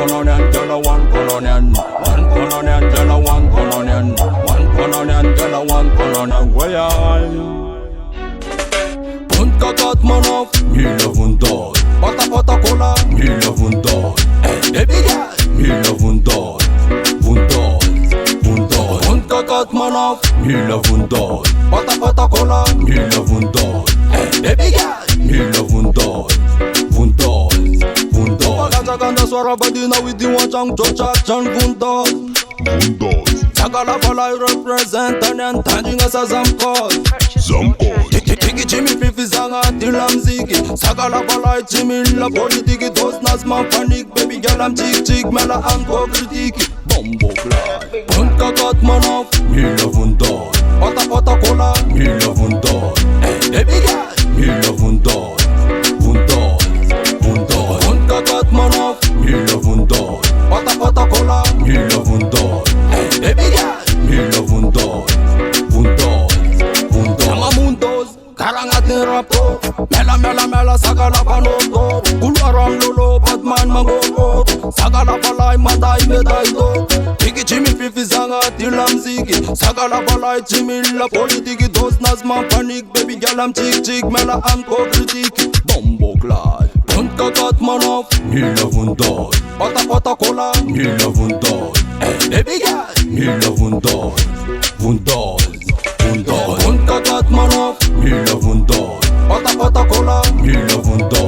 colonial, girl a one colonial. One colonial, girl a one colonial. One colonial, girl a one colonial. Where you und kakat man auf, me love und dog. Pata pata cola, me love und dog. Hey baby girl, me love und dog. Und dog, und dog. Und kakat man auf, me love und dog. Pata pata cola, me love und dog. Hey baby girl, me love und dog. Und dog, und dog. Paganda ganda swara badina with the one chang chocha chan und dog. Und dog. Sagala palai represent and tanjinga sa zamkos. Zamkos. Tiki Jimmy Fifi zanga dila mziki. Sagala palai Jimmy la politiki. Dos nas man panic baby girl am chick chick. Mela anko kritiki. Bombo fly. Und kakat man auf, me love und dog. Pata pata cola, me love und dog. Hey baby girl, me love und dog. Und dog, und dog. Und kakat man auf, me love und dog. Pata pata cola, me love und dog. Hey baby girl, me love und dog. Und dog, und dog. Sama mundos, karangat ni rapo. Mela mela mela sagala panoto. Kularam lolo Batman magogo. Sagala palai matai medai do. Tiki Jimmy Fifi zanga dila mziki. Sagala palai Jimmy la politiki. Dos nas man panic baby girl am chick chick. Mela anko kritiki. Bombo glad. Und kakat man auf, me love und dog. Pata pata cola, me love und dog. Hey baby girl, me love und dog. Und dog, und dog. Und kakat man auf, me love und dog. Pata pata cola, me love und dog.